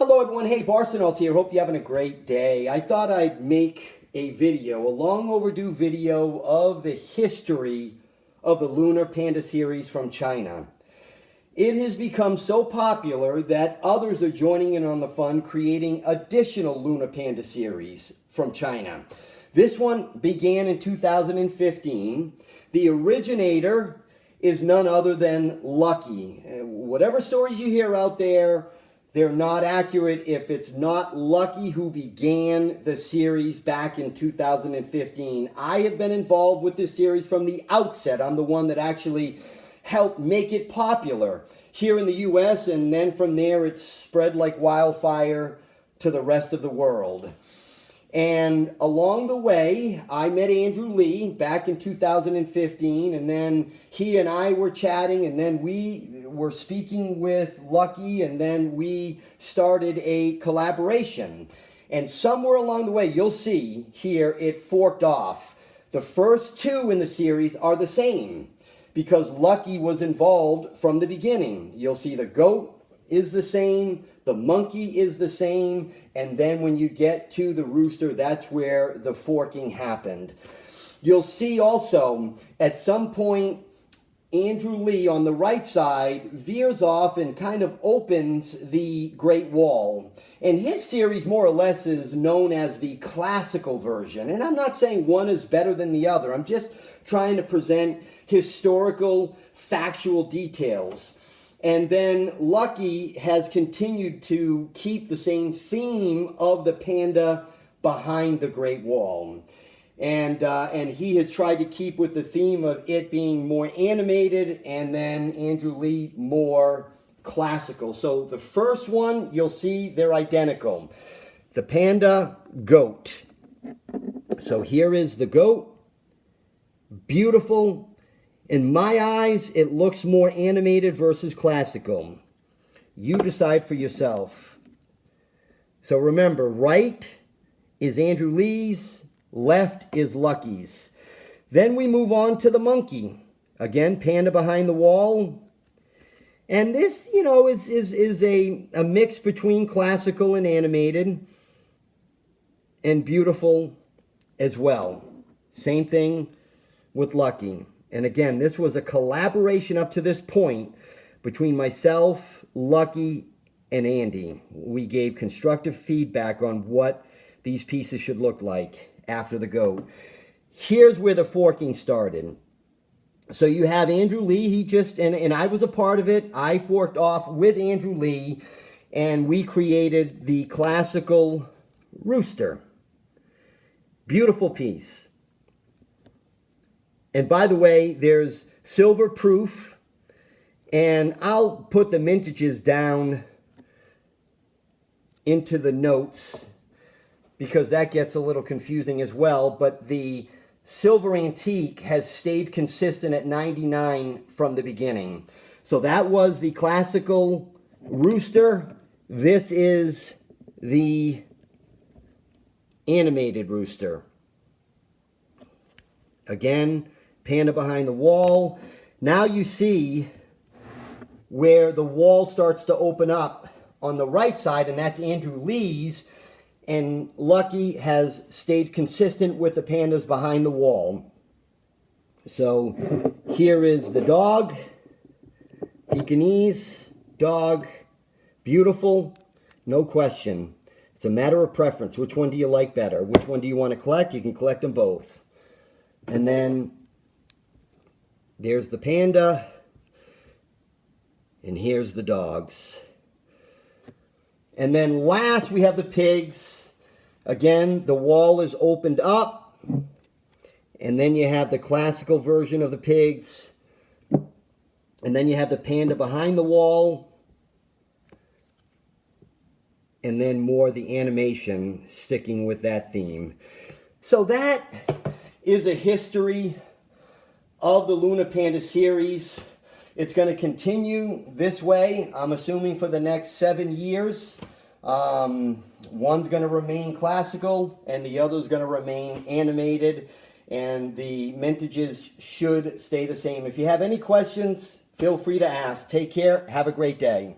Hello everyone, hey, Barcelona here. Hope you're having a great day. I thought I'd make a video, a long overdue video of the history of the Lunar Panda series from China. It has become so popular that others are joining in on the fun, creating additional Lunar Panda series from China. This one began in 2015. The originator is none other than Lucky. Whatever stories you hear out there, they're not accurate if it's not Lucky who began the series back in 2015. I have been involved with this series from the outset. I'm the one that actually helped make it popular here in the US, and then from there it's spread like wildfire to the rest of the world. And along the way, I met Andrew Lee back in 2015, and then he and I were chatting, and then we were speaking with Lucky, and then we started a collaboration. And somewhere along the way, you'll see here it forked off. The first two in the series are the same because Lucky was involved from the beginning. You'll see the goat is the same, the monkey is the same, and then when you get to the rooster, that's where the forking happened. You'll see also, at some point, Andrew Lee on the right side veers off and kind of opens the Great Wall. And his series more or less is known as the classical version. And I'm not saying one is better than the other. I'm just trying to present historical, factual details. And then Lucky has continued to keep the same theme of the panda behind the Great Wall. And he has tried to keep with the theme of it being more animated, and then Andrew Lee more classical. So the first one, you'll see they're identical. The panda goat. So here is the goat. Beautiful. In my eyes, it looks more animated versus classical. You decide for yourself. So remember, right is Andrew Lee's, left is Lucky's. Then we move on to the monkey. Again, panda behind the wall. And this, you know, is a mix between classical and animated, and beautiful as well. Same thing with Lucky. And again, this was a collaboration up to this point between myself, Lucky, and Andy. We gave constructive feedback on what these pieces should look like after the goat. Here's where the forking started. So you have Andrew Lee, he just, and I was a part of it. I forked off with Andrew Lee, and we created the classical Rooster. Beautiful piece. And by the way, there's Silver Proof, and I'll put the mintages down into the notes because that gets a little confusing as well, but the Silver Antique has stayed consistent at 99 from the beginning. So that was the classical Rooster. This is the animated Rooster. Again, panda behind the wall. Now you see where the wall starts to open up on the right side, and that's Andrew Lee's, and Lucky has stayed consistent with the pandas behind the wall. So here is the dog, Pekingese dog, beautiful, no question. It's a matter of preference. Which one do you like better? Which one do you want to collect? You can collect them both. And then there's the panda, and here's the dogs. And then last we have the pigs. Again, the wall is opened up, and then you have the classical version of the pigs, and then you have the panda behind the wall, and then more the animation sticking with that theme. So that is a history of the Lunar Panda series. It's going to continue this way, I'm assuming, for the next 7 years. One's going to remain classical, and the other's going to remain animated, and the mintages should stay the same. If you have any questions, feel free to ask. Take care. Have a great day.